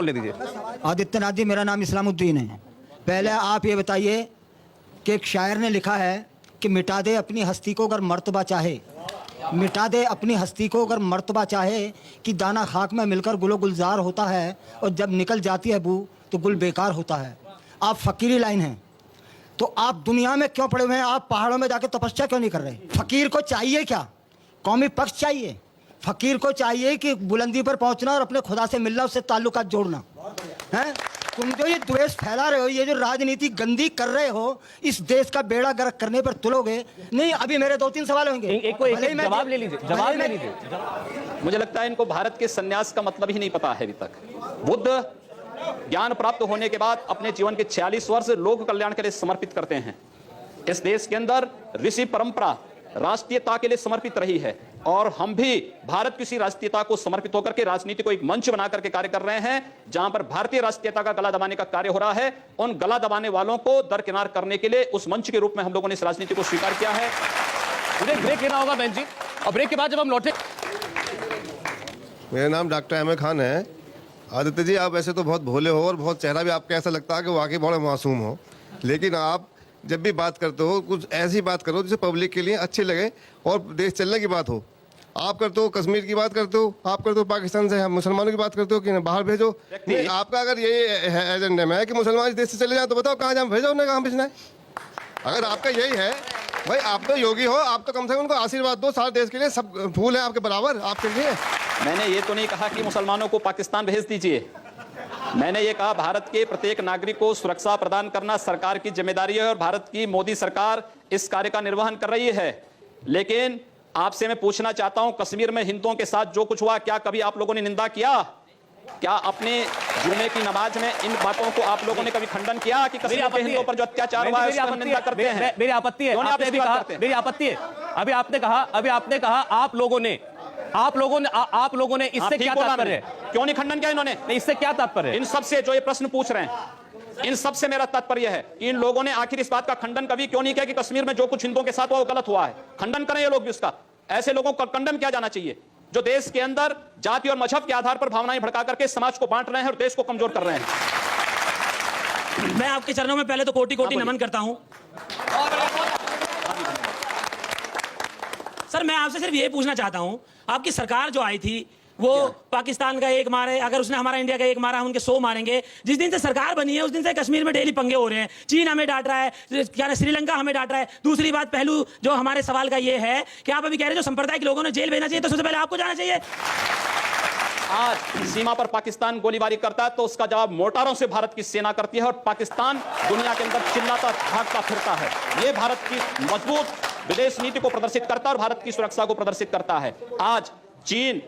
ले दीजिए। आदित्यनाथ जी, मेरा नाम इस्लामुद्दीन है। पहले आप ये बताइए कि एक शायर ने लिखा है कि मिटा दे अपनी हस्ती को अगर मर्तबा चाहे, मिटा दे अपनी हस्ती को अगर मर्तबा चाहे, कि दाना खाक में मिलकर गुलो गुलजार होता है और जब निकल जाती है बू तो गुल बेकार होता है। आप फ़कीरी लाइन हैं, तो आप दुनिया में क्यों पड़े हुए हैं? आप पहाड़ों में जाके तपस्या क्यों नहीं कर रहे? फ़कीर को चाहिए क्या? कौमी पक्ष चाहिए। फ़कीर को चाहिए कि बुलंदी पर पहुंचना और अपने खुदा से मिलना, उससे ताल्लुकात जोड़ना है। तुम जो ये द्वेष फैला रहे हो, ये जो राजनीति गंदी कर रहे हो, इस देश का बेड़ा गर्क करने पर तुलोगे नहीं। अभी मेरे 2-3 सवाल होंगे, एक जवाब ले लीजिए, जवाब ले लीजिए। मुझे लगता है इनको भारत के सन्यास का मतलब ही नहीं पता है अभी तक। बुद्ध ज्ञान प्राप्त होने के बाद अपने जीवन के 46 वर्ष लोक कल्याण के लिए समर्पित करते हैं। इस देश के अंदर ऋषि परंपरा राष्ट्रीयता के लिए समर्पित रही है और हम भी भारत की राष्ट्रीयता को समर्पित होकर के राजनीति को एक मंच बना करके कार्य कर रहे हैं, जहां पर भारतीय राष्ट्रीयता का गला दबाने का कार्य हो रहा है। उन गला दबाने वालों को दरकिनार करने के लिए उस मंच के रूप में हम लोगों ने इस राजनीति को स्वीकार किया है। मुझे ब्रेक लेना होगा बहन जी, और ब्रेक के बाद जब हम लौटे। मेरा नाम डॉक्टर अहमद खान है। आदित्य जी, आप वैसे तो बहुत भोले हो और बहुत चेहरा भी आपका ऐसा लगता है कि वाकई बड़े मासूम हो, लेकिन आप जब भी बात करते हो कुछ ऐसी बात करो जिससे पब्लिक के लिए अच्छी लगे और देश चलने की बात हो। आप करते हो कश्मीर की बात करते हो, आप करते हो पाकिस्तान से मुसलमानों की बात करते हो कि बाहर भेजो। नहीं, आपका अगर ये एजेंडा में है कि मुसलमान इस देश से चले जाए तो बताओ कहाँ जाए, भेजो उन्हें, कहाँ भेजना है। अगर आपका यही है, भाई आप तो योगी हो, आप तो कम से कम उनको आशीर्वाद दो। सारे देश के लिए सब फूल है आपके बराबर, आपके लिए। मैंने ये तो नहीं कहा कि मुसलमानों को पाकिस्तान भेज दीजिए। मैंने ये कहा भारत के प्रत्येक नागरिक को सुरक्षा प्रदान करना सरकार की जिम्मेदारी है और भारत की मोदी सरकार इस कार्य का निर्वहन कर रही है। लेकिन आपसे मैं पूछना चाहता हूं, कश्मीर में हिंदुओं के साथ जो कुछ हुआ, क्या कभी आप लोगों ने निंदा किया? क्या अपने जुमे की नमाज में इन बातों को आप लोगों ने कभी खंडन किया कि कश्मीर के हिंदुओं पर जो अत्याचार हुआ है उसका निंदा करते हैं? मेरी आपत्ति है, आपने भी कहा मेरी आपत्ति है। अभी आपने कहा आप लोगों ने इससे क्या तात्पर्य है? क्यों नहीं खंडन किया इन्होंने? इससे क्या तात्पर्य है? इन सबसे जो ये प्रश्न पूछ रहे हैं, इन सबसे मेरा तात्पर्य है कि इन लोगों ने आखिर इस बात का खंडन कभी क्यों नहीं किया कि कश्मीर में जो कुछ हिंदुओं के साथ हुआ वो गलत हुआ है? खंडन करें ये लोग भी उसका। ऐसे लोगों को कंडम किया जाना चाहिए जो देश के अंदर जाति और मजहब के आधार पर भावनाएं भड़का करके समाज को बांट रहे हैं और देश को कमजोर कर रहे हैं। मैं आपके चरणों में पहले तो कोटि कोटि नमन करता हूं। सर, मैं आपसे सिर्फ ये पूछना चाहता हूं, आपकी सरकार जो आई थी वो पाकिस्तान का एक मारे, अगर उसने हमारा इंडिया का एक मारा, हम उनके 100 मारेंगे। जिस दिन से सरकार बनी है उस दिन से कश्मीर में डेली पंगे हो रहे हैं। चीन हमें डांट रहा है, क्या श्रीलंका हमें डांट रहा है। दूसरी बात, पहलू जो हमारे सवाल का ये है कि आप अभी कह रहे हैं जो संप्रदाय के लोगों ने जेल भेजना चाहिए, तो सबसे पहले आपको जाना चाहिए। आज सीमा पर पाकिस्तान गोलीबारी करता है तो उसका जवाब मोटारों से भारत की सेना करती है और पाकिस्तान दुनिया के अंदर चिल्लाता भागता फिरता है। ये भारत की मजबूत विदेश नीति को प्रदर्शित करता है और भारत की सुरक्षा को प्रदर्शित करता है। आज चीन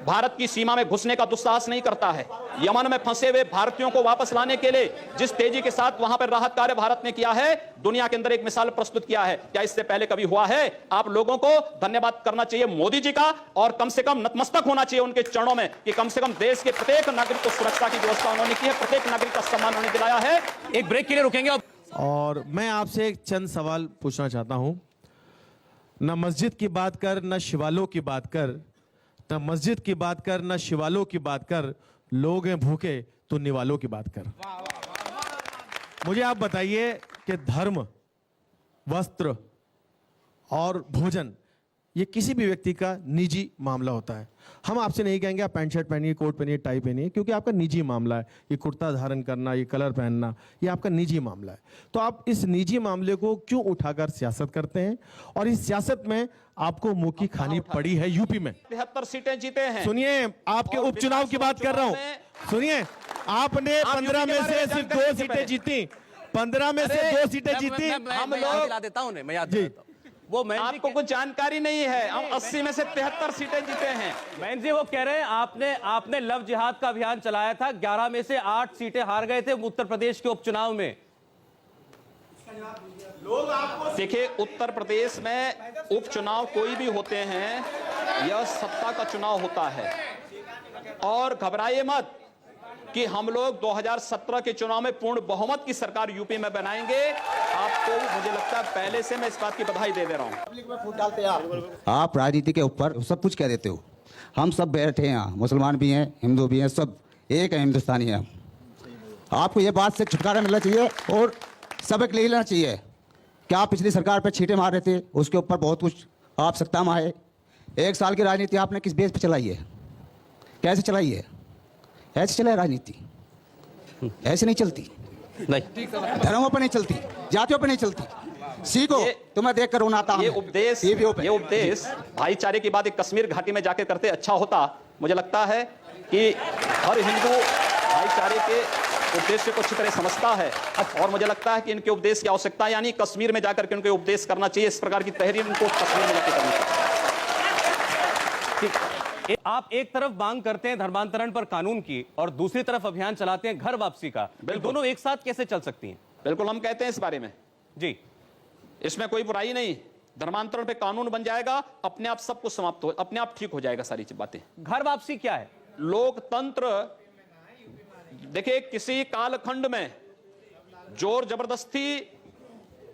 भारत की सीमा में घुसने का दुस्साहस नहीं करता है। यमन में फंसे हुए भारतीयों को वापस लाने के लिए जिस तेजी के साथ वहां पर राहत कार्य भारत ने किया है, दुनिया के अंदर एक मिसाल प्रस्तुत किया है। क्या इससे पहले कभी हुआ है? आप लोगों को धन्यवाद करना चाहिए मोदी जी का और कम से कम नतमस्तक होना चाहिए उनके चरणों में कि कम से कम देश के प्रत्येक नागरिक को सुरक्षा की व्यवस्था उन्होंने की है, प्रत्येक नागरिक का सम्मान उन्होंने दिलाया है। एक ब्रेक के लिए रुकेंगे। और मैं आपसे एक चंद सवाल पूछना चाहता हूं। न मस्जिद की बात कर, न शिवालों की बात कर, न मस्जिद की बात कर, न शिवालों की बात कर, लोग हैं भूखे तो निवालों की बात कर। मुझे आप बताइए कि धर्म, वस्त्र और भोजन ये किसी भी व्यक्ति का निजी मामला होता है। हम आपसे नहीं कहेंगे आप पैंट शर्ट पहनिए, कोट पहनिए, टाई पहनिए, क्योंकि आपका निजी मामला है। ये कुर्ता धारण करना, ये कलर पहनना, ये आपका निजी मामला है। तो आप इस निजी मामले को क्यों उठाकर सियासत करते हैं? और इस सियासत में आपको मुंह की खानी पड़ी है यूपी में। 73 सीटें जीते हैं। सुनिए, आपके उपचुनाव की बात कर रहा हूं। सुनिए, आपने 15 में से सिर्फ 2 सीटें जीती। 15 में से 2 सीटें जीती। हम लोग याद देता हूं, मैं याद देता हूं। वो आपको कुछ जानकारी नहीं है। हम 80 में से 73 सीटें जीते हैं। मैन जी वो कह रहे हैं आपने लव जिहाद का अभियान चलाया था, 11 में से 8 सीटें हार गए थे उत्तर प्रदेश के उपचुनाव में। देखिए, उत्तर प्रदेश में उपचुनाव कोई भी होते हैं, यह सत्ता का चुनाव होता है। और घबराइए मत कि हम लोग 2017 के चुनाव में पूर्ण बहुमत की सरकार यूपी में बनाएंगे। आपको मुझे लगता है पहले से मैं इस बात की बधाई दे रहा हूं। आप राजनीति के ऊपर सब कुछ कह देते हो। हम सब बैठे हैं यहाँ, मुसलमान भी हैं, हिंदू भी हैं, सब एक है, हिंदुस्तानी है। आपको ये बात से छुटकारा मिलना चाहिए और सबक ले लेना चाहिए कि आप पिछली सरकार पर छींटे मार रहे थे, उसके ऊपर बहुत कुछ आप सत्ता में आए। 1 साल की राजनीति आपने किस बेस पर चलाई है, कैसे चलाई है? ऐसे चले राजनीति, ऐसे नहीं चलती। नहीं, धर्मों पर नहीं चलती, जातियों पर नहीं चलती। सीखो, तुम्हें देख कर रोना आता ये हमें। उपदेश भाईचारे की बात एक कश्मीर घाटी में जाके करते अच्छा होता। मुझे लगता है कि हर हिंदू भाईचारे के उद्देश्य को अच्छी तरह समझता है और मुझे लगता है कि इनके उपदेश की आवश्यकता यानी कश्मीर में जाकर के उनके उपदेश करना चाहिए। इस प्रकार की तहरीर उनको कश्मीर में जाकर करनी चाहिए। आप एक तरफ मांग करते हैं धर्मांतरण पर कानून की और दूसरी तरफ अभियान चलाते हैं घर वापसी का। दोनों एक साथ कैसे चल सकती हैं? बिल्कुल, हम कहते हैं इस बारे में जी, इसमें कोई बुराई नहीं। धर्मांतरण पे कानून बन जाएगा, अपने आप सब कुछ समाप्त हो, अपने आप ठीक हो जाएगा सारी बातें। घर वापसी क्या है? लोकतंत्र देखिए, किसी कालखंड में जोर जबरदस्ती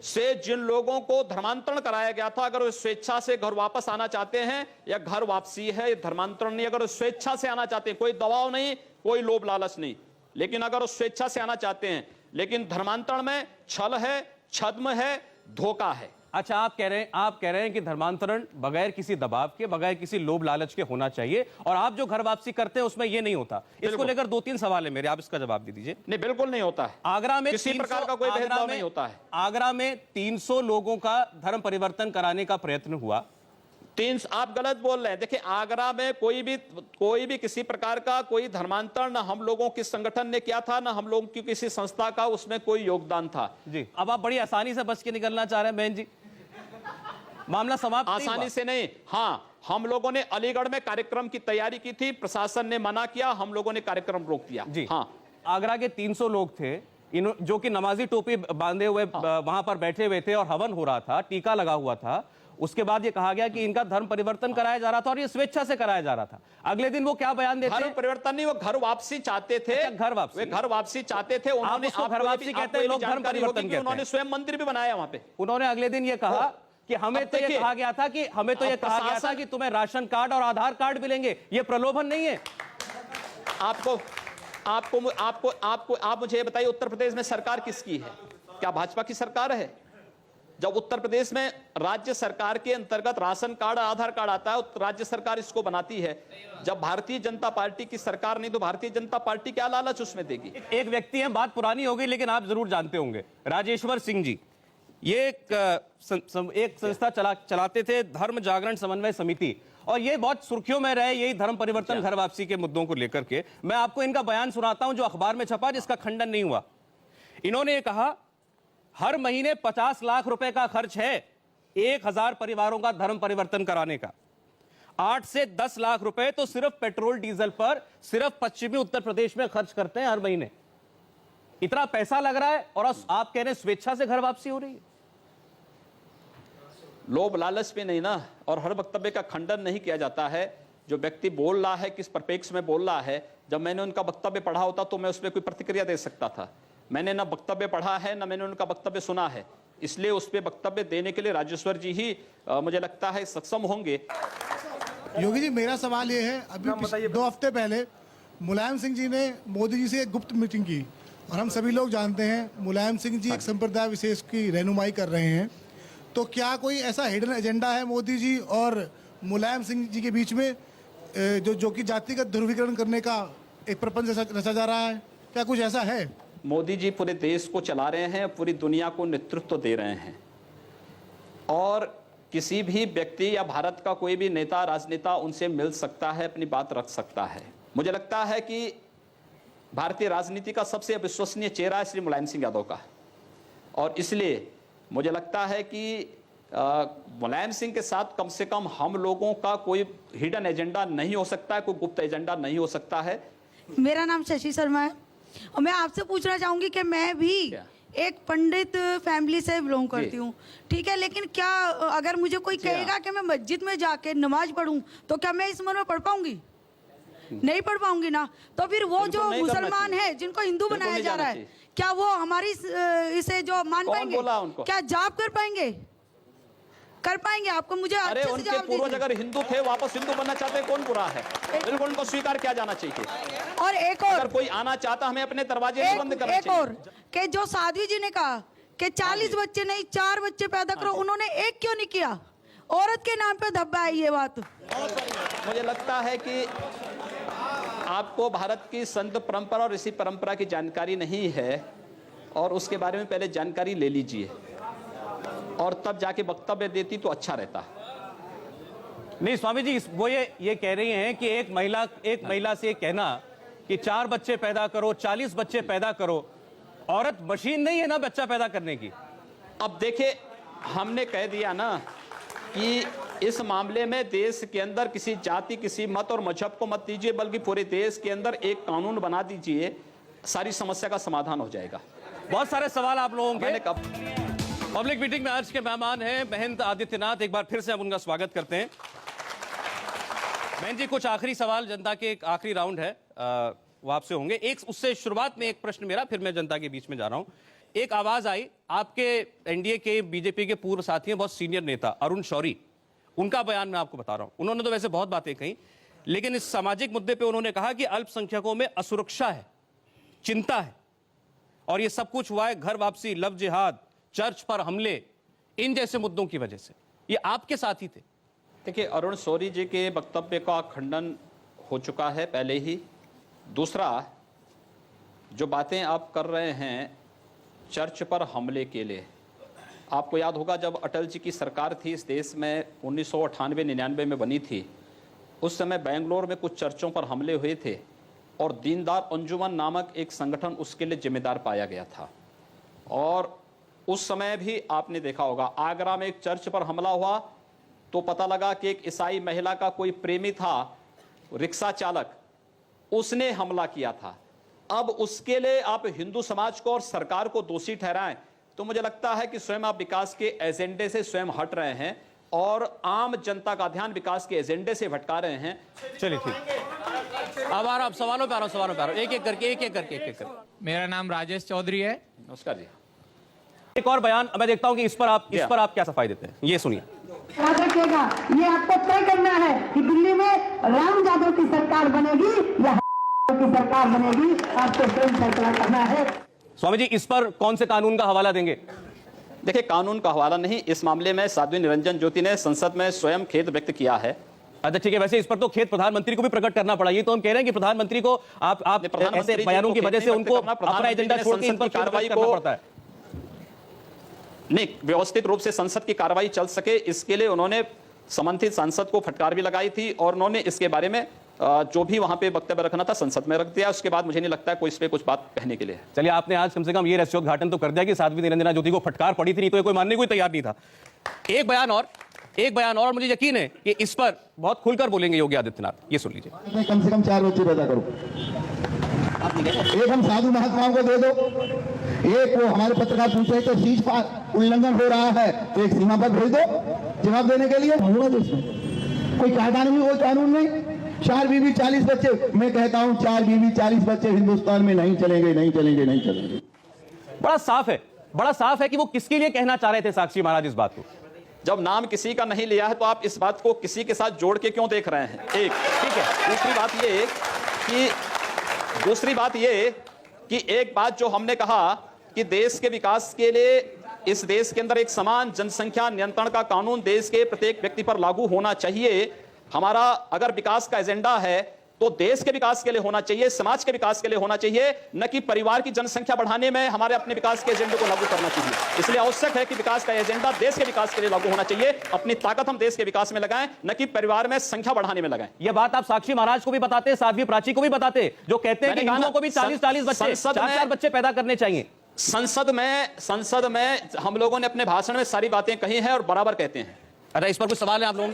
से जिन लोगों को धर्मांतरण कराया गया था, अगर वो स्वेच्छा से घर वापस आना चाहते हैं, या घर वापसी है धर्मांतरण नहीं, अगर वो स्वेच्छा से आना चाहते हैं, कोई दबाव नहीं, कोई लोभ लालच नहीं, लेकिन अगर वो स्वेच्छा से आना चाहते हैं, लेकिन धर्मांतरण में छल है, छद्म है, धोखा है। अच्छा, आप कह रहे हैं कि धर्मांतरण बगैर किसी दबाव के, बगैर किसी लोभ लालच के होना चाहिए, और आप जो घर वापसी करते हैं उसमें ये नहीं होता। इसको लेकर 2-3 सवाल है मेरे, आप इसका जवाब दे दीजिए। नहीं, बिल्कुल नहीं होता है। आगरा में किसी प्रकार का कोई भेदभाव नहीं होता है। आगरा में 300 लोगों का धर्म परिवर्तन कराने का प्रयत्न हुआ। आप गलत बोल रहे हैं। देखिए, आगरा में कोई भी किसी प्रकार का कोई धर्मांतरण ना हम लोगों के संगठन ने किया था, ना हम लोगों की किसी संस्था का उसमें कोई योगदान था। जी, अब आप बड़ी आसानी से बच के निकलना चाह रहे हैं बहन जी, मामला समाप्त आसानी से नहीं। हाँ, हम लोगों ने अलीगढ़ में कार्यक्रम की तैयारी की थी, प्रशासन ने मना किया, हम लोगों ने कार्यक्रम रोक दिया। जी हाँ, आगरा के 300 लोग थे जो कि नमाजी टोपी बांधे हुए वहां पर बैठे हुए थे और हवन हो रहा था, टीका लगा हुआ था। उसके बाद ये कहा गया कि इनका धर्म परिवर्तन कराया जा रहा था और ये स्वेच्छा से कराया जा रहा था। अगले दिन वो क्या बयान देते हैं? धर्म परिवर्तन नहीं, वो घर वापसी चाहते थे। घर वापसी, वे घर वापसी चाहते थे। उन्होंने घर वापसी कहते हैं, लोग धर्म परिवर्तन कहते हैं। उन्होंने स्वयं मंदिर भी बनाया वहां पे। उन्होंने अगले दिन ये कहा कि हमें तो ये कहा गया था कि तुम्हें राशन कार्ड और आधार कार्ड मिलेंगे। ये प्रलोभन नहीं है? आप मुझे बताइए, उत्तर प्रदेश में सरकार किसकी है? क्या भाजपा की सरकार है? जब उत्तर प्रदेश में राज्य सरकार के अंतर्गत राशन कार्ड और आधार कार्ड आता है, राज्य सरकार इसको बनाती है। जब भारतीय जनता पार्टी की सरकार नहीं, तो भारतीय जनता पार्टी क्या लालच उसमें देगी? एक व्यक्ति है, बात पुरानी हो गई लेकिन आप जरूर जानते होंगे, राजेश्वर सिंह जी। ये एक संस्था चलाते थे, धर्म जागरण समन्वय समिति, और ये बहुत सुर्खियों में रहे यही धर्म परिवर्तन घर वापसी के मुद्दों को लेकर के। मैं आपको इनका बयान सुनाता हूं जो अखबार में छपा, जिसका खंडन नहीं हुआ। इन्होंने ये कहा, हर महीने 50 लाख रुपए का खर्च है 1000 परिवारों का धर्म परिवर्तन कराने का। 8 से 10 लाख रुपए तो सिर्फ पेट्रोल डीजल पर सिर्फ पश्चिमी उत्तर प्रदेश में खर्च करते हैं हर महीने। इतना पैसा लग रहा है और आप कह रहे हैं स्वेच्छा से घर वापसी हो रही है। लोभ लालच पे नहीं ना, और हर वक्तव्य का खंडन नहीं किया जाता है। जो व्यक्ति बोल रहा है किस परिप्रेक्ष्य में बोल रहा है, जब मैंने उनका वक्तव्य पढ़ा होता तो मैं उस पर कोई प्रतिक्रिया दे सकता था। मैंने ना वक्तव्य पढ़ा है, ना मैंने उनका वक्तव्य सुना है, इसलिए उस पर वक्तव्य देने के लिए राजेश्वर जी ही मुझे लगता है सक्षम होंगे। योगी जी, मेरा सवाल ये है, अभी 2 हफ्ते पहले मुलायम सिंह जी ने मोदी जी से एक गुप्त मीटिंग की, और हम सभी लोग जानते हैं मुलायम सिंह जी एक संप्रदाय विशेष की रहनुमाई कर रहे हैं। तो क्या कोई ऐसा हिडन एजेंडा है मोदी जी और मुलायम सिंह जी के बीच में, जो कि जातिगत ध्रुवीकरण करने का एक प्रपंच रचा जा रहा है? क्या कुछ ऐसा है? मोदी जी पूरे देश को चला रहे हैं, पूरी दुनिया को नेतृत्व दे रहे हैं, और किसी भी व्यक्ति या भारत का कोई भी नेता, राजनेता उनसे मिल सकता है, अपनी बात रख सकता है। मुझे लगता है कि भारतीय राजनीति का सबसे अविश्वसनीय चेहरा है श्री मुलायम सिंह यादव का, और इसलिए मुझे लगता है कि मुलायम सिंह के साथ कम से कम हम लोगों का कोई हिडन एजेंडा नहीं हो सकता है, कोई गुप्त एजेंडा नहीं हो सकता है। मेरा नाम शशि शर्मा है और मैं आपसे पूछना चाहूंगी कि मैं भी एक पंडित फैमिली से बिलोंग करती हूँ, ठीक है, लेकिन क्या अगर मुझे कोई कहेगा कि मैं मस्जिद में जाके नमाज पढ़ूं, तो क्या मैं इस उम्र में पढ़ पाऊंगी? नहीं पढ़ पाऊंगी ना। तो फिर वो जो मुसलमान है जिनको हिंदू बनाया जा रहा है, क्या वो हमारी इसे जो मान पाएंगे? क्या जाप कर पाएंगे? कर पाएंगे आपको? मुझे अरे अच्छे से उनके जवाब पूर्वज दीजिए। अगर हिंदू थे, वापस हिंदू बनना चाहते हैं, कौन बुरा है? बिल्कुल उनको स्वीकार किया जाना चाहिए। और एक और, अगर कोई आना चाहता, हमें अपने दरवाजे नहीं बंद करने एक और कि जो साध्वी जी ने कहा कि 40 बच्चे नहीं 4 बच्चे पैदा करो, उन्होंने एक क्यों नहीं किया? औरत के नाम पे धब्बा है ये बात। मुझे लगता है कि आपको भारत की संत परंपरा और ऋषि परंपरा की जानकारी नहीं है, और उसके बारे में पहले जानकारी ले लीजिए और तब जाके वक्तव्य देती तो अच्छा रहता। नहीं स्वामी जी, वो ये कह रही हैं कि एक महिला से कहना कि 4 बच्चे पैदा करो, 40 बच्चे पैदा करो, औरत मशीन नहीं है ना बच्चा पैदा करने की। अब देखिए, हमने कह दिया ना कि इस मामले में देश के अंदर किसी जाति, किसी मत और मजहब को मत दीजिए, बल्कि पूरे देश के अंदर एक कानून बना दीजिए, सारी समस्या का समाधान हो जाएगा। बहुत सारे सवाल आप लोगों के। मैंने कब पब्लिक मीटिंग में आज के मेहमान हैं महंत आदित्यनाथ। एक बार फिर से हम उनका स्वागत करते हैं। महंत जी, कुछ आखिरी सवाल, जनता के एक आखिरी राउंड है, वो आपसे होंगे। एक उससे शुरुआत में एक प्रश्न मेरा, फिर मैं जनता के बीच में जा रहा हूं। एक आवाज आई आपके एनडीए के बीजेपी के पूर्व साथी हैं, बहुत सीनियर नेता अरुण शौरी, उनका बयान मैं आपको बता रहा हूं। उन्होंने तो वैसे बहुत बातें कही, लेकिन इस सामाजिक मुद्दे पे उन्होंने कहा कि अल्पसंख्यकों में असुरक्षा है, चिंता है, और ये सब कुछ हुआ है घर वापसी, लव जिहाद, चर्च पर हमले, इन जैसे मुद्दों की वजह से। ये आपके साथी थे। देखिए, अरुण शौरी जी के वक्तव्य का खंडन हो चुका है पहले ही। दूसरा, जो बातें आप कर रहे हैं चर्च पर हमले के लिए, आपको याद होगा जब अटल जी की सरकार थी इस देश में 1998-99 में बनी थी, उस समय बेंगलोर में कुछ चर्चों पर हमले हुए थे और दीनदयाल अंजुमन नामक एक संगठन उसके लिए जिम्मेदार पाया गया था। और उस समय भी आपने देखा होगा, आगरा में एक चर्च पर हमला हुआ तो पता लगा कि एक ईसाई महिला का कोई प्रेमी था, रिक्शा चालक, उसने हमला किया था। अब उसके लिए आप हिंदू समाज को और सरकार को दोषी ठहराएं तो मुझे लगता है कि स्वयं आप विकास के एजेंडे से स्वयं हट रहे हैं और आम जनता का ध्यान विकास के एजेंडे से भटका रहे हैं। चलिए ठीक, अब आ रहा, अब सवालों पे आ रहा हूं, एक एक करके। मेरा नाम राजेश चौधरी है। नमस्कार जी। एक और बयान मैं देखता हूं कि इस पर आप क्या सफाई देते हैं, ये सुनिए। याद रखिएगा, ये आपको तय करना है कि दिल्ली में राम यादव की सरकार बनेगी या की सरकार बनेगी, आपको स्वयं फैसला करना है। स्वामी जी, इस पर कौन से कानून का हवाला देंगे? देखिए, कानून का हवाला नहीं, इस मामले में साध्वी निरंजन ज्योति ने संसद में स्वयं खेद व्यक्त किया है। अच्छा ठीक है, वैसे इस पर तो खेद प्रधानमंत्री को भी प्रकट करना पड़ा। ये तो हम कह रहे हैं कि प्रधानमंत्री को आप ऐसे बयानों की वजह से उनको अपना एजेंडा छोड़ के इन पर कार्रवाई करना पड़ता है। नहीं, व्यवस्थित रूप से संसद की कार्रवाई चल सके, इसके लिए उन्होंने संबंधित सांसद को फटकार भी लगाई थी और उन्होंने इसके बारे में जो भी वहां पे वक्तव्य रखना था संसद में रख दिया। उसके बाद मुझे नहीं लगता है कोई इस पे कुछ बात कहने के लिए। चलिए, आपने आज कम से कम ये रहस्योद्घाटन तो कर दिया कि साध्वी निरंजना ज्योति को फटकार पड़ी थी, नहीं तो कोई मानने को तैयार नहीं था। एक बयान और मुझे यकीन है कि इस पर बहुत खुलकर बोलेंगे योगी आदित्यनाथ। ये सुन लीजिए। कम से कम 4 बच्चे पैदा करो, एक हम साधु महात्माओं को दे दो, एक वो हमारे पत्रकार पूछे तो सीज फायर उल्लंघन हो रहा है तो एक सीमा पर भेज दो जवाब देने के लिए। कोई कायदा नहीं, कोई कानून नहीं। 4 बीवी 40 बच्चे, मैं कहता हूं 4 बीवी 40 बच्चे हिंदुस्तान में नहीं चलेंगे। बड़ा साफ है कि वो किसके लिए कहना चाह रहे थे साक्षी महाराज इस बात को। जब नाम किसी का नहीं लिया है तो आप इस बात को किसी के साथ जोड़ के क्यों देख रहे हैं? एक ठीक है। दूसरी बात ये कि एक बात जो हमने कहा कि देश के विकास के लिए इस देश के अंदर एक समान जनसंख्या नियंत्रण का कानून देश के प्रत्येक व्यक्ति पर लागू होना चाहिए। हमारा अगर विकास का एजेंडा है तो देश के विकास के लिए होना चाहिए, समाज के विकास के लिए होना चाहिए, न कि परिवार की जनसंख्या बढ़ाने में हमारे अपने विकास के एजेंडे को लागू करना चाहिए। इसलिए आवश्यक है कि विकास का एजेंडा देश के विकास के लिए लागू होना चाहिए। अपनी ताकत हम देश के विकास में लगाएं, न कि परिवार में संख्या बढ़ाने में लगाएं। यह बात आप साक्षी महाराज को भी बताते, साध्वी प्राची को भी बताते, जो कहते हैं कि हिंदुओं को भी 40-40 बच्चे, 4-4 बच्चे पैदा करने चाहिए। संसद में हम लोगों ने अपने भाषण में सारी बातें कही हैं और बराबर कहते हैं। अरे इस पर कुछ सवाल है आप लोगों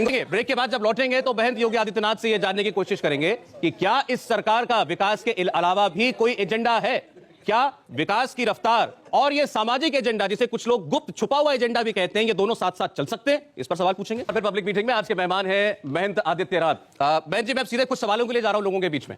के? ब्रेक के बाद जब लौटेंगे तो बहन योगी आदित्यनाथ से यह जानने की कोशिश करेंगे कि क्या इस सरकार का विकास के अलावा भी कोई एजेंडा है। क्या विकास की रफ्तार और ये सामाजिक एजेंडा, जिसे कुछ लोग गुप्त छुपा हुआ एजेंडा भी कहते हैं, ये दोनों साथ साथ चल सकते हैं? इस पर सवाल पूछेंगे। फिर पब्लिक मीटिंग में आज के मेहमान हैं महंत आदित्यनाथ। बहन जी, मैं सीधे कुछ सवालों के लिए जा रहा हूं लोगों के बीच में।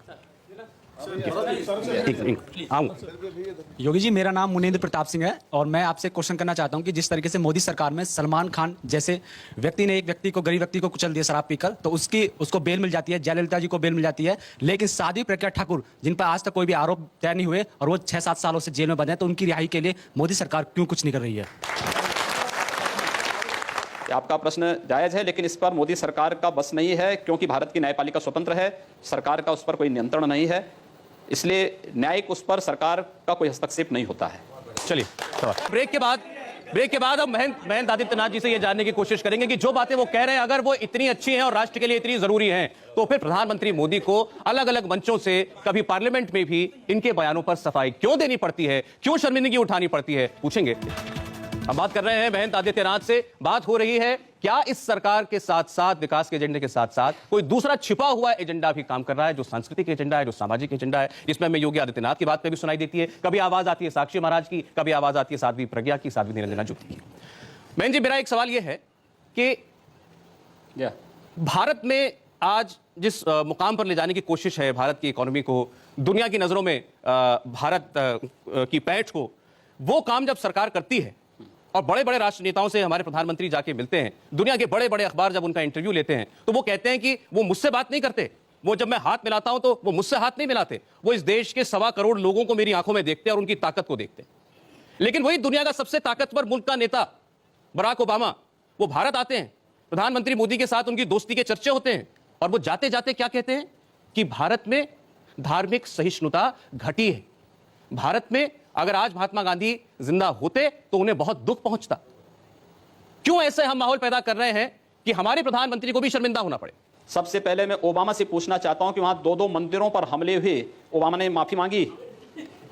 योगी जी, मेरा नाम मुनेंद्र प्रताप सिंह है और मैं आपसे क्वेश्चन करना चाहता हूं कि जिस तरीके से मोदी सरकार में सलमान खान जैसे व्यक्ति ने एक व्यक्ति को, गरीब व्यक्ति को कुचल दिया शराब पीकर, तो उसको बेल मिल जाती है, जयललिता जी को बेल मिल जाती है, लेकिन साध्वी प्रज्ञा ठाकुर जिन पर आज तक कोई भी आरोप तय नहीं हुए और वो 6-7 सालों से जेल में बंद है, तो उनकी रिहाई के लिए मोदी सरकार क्यों कुछ नहीं कर रही है? आपका प्रश्न जायज है, लेकिन इस पर मोदी सरकार का बस नहीं है, क्योंकि भारत की न्यायपालिका स्वतंत्र है, सरकार का उस पर कोई नियंत्रण नहीं है, इसलिए न्यायिक उस पर सरकार का कोई हस्तक्षेप नहीं होता है। चलिए ब्रेक के बाद हम महेंद्र आदित्यनाथ जी से ये जानने की कोशिश करेंगे कि जो बातें वो कह रहे हैं अगर वो इतनी अच्छी हैं और राष्ट्र के लिए इतनी जरूरी हैं, तो फिर प्रधानमंत्री मोदी को अलग अलग मंचों से, कभी पार्लियामेंट में भी इनके बयानों पर सफाई क्यों देनी पड़ती है, क्यों शर्मिंदगी उठानी पड़ती है, पूछेंगे। हम बात कर रहे हैं महेंद्र आदित्यनाथ से। बात हो रही है क्या इस सरकार के साथ साथ, विकास के एजेंडे के साथ साथ कोई दूसरा छिपा हुआ एजेंडा भी काम कर रहा है, जो सांस्कृतिक एजेंडा है, जो सामाजिक एजेंडा है, जिसमें हमें योगी आदित्यनाथ की बात पे भी सुनाई देती है। कभी आवाज आती है साक्षी महाराज की, कभी आवाज आती है साध्वी प्रज्ञा की, साध्वी निरंजना ज्योति की। महेंद्र जी, मेरा एक सवाल यह है कि भारत में आज जिस मुकाम पर ले जाने की कोशिश है भारत की इकोनॉमी को, दुनिया की नजरों में भारत की पैठ को, वो काम जब सरकार करती है और बड़े बड़े राष्ट्र नेताओं से हमारे प्रधानमंत्री जाके मिलते हैं, दुनिया के बड़े बड़े अखबार जब उनका इंटरव्यू लेते हैं, तो वो कहते हैं कि वो मुझसे बात नहीं करते, वो जब मैं हाथ मिलाता हूं तो वो मुझसे हाथ नहीं मिलाते, वो इस देश के 1.25 करोड़ लोगों को मेरी आंखों में देखते हैं और उनकी ताकत को देखते हैं। लेकिन वही दुनिया का सबसे ताकतवर मुल्क का नेता बराक ओबामा, वो भारत आते हैं, प्रधानमंत्री मोदी के साथ उनकी दोस्ती के चर्चे होते हैं और वो जाते जाते क्या कहते हैं कि भारत में धार्मिक सहिष्णुता घटी है। भारत में अगर आज महात्मा गांधी जिंदा होते तो उन्हें बहुत दुख पहुंचता। क्यों ऐसे हम माहौल पैदा कर रहे हैं कि हमारे प्रधानमंत्री को भी शर्मिंदा होना पड़े? सबसे पहले मैं ओबामा से पूछना चाहता हूं कि वहां 2 मंदिरों पर हमले हुए, ओबामा ने माफी मांगी?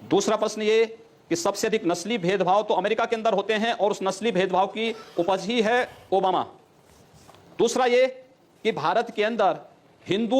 दूसरा प्रश्न ये कि सबसे अधिक नस्ली भेदभाव तो अमेरिका के अंदर होते हैं और उस नस्ली भेदभाव की उपज ही है ओबामा। दूसरा ये कि भारत के अंदर हिंदू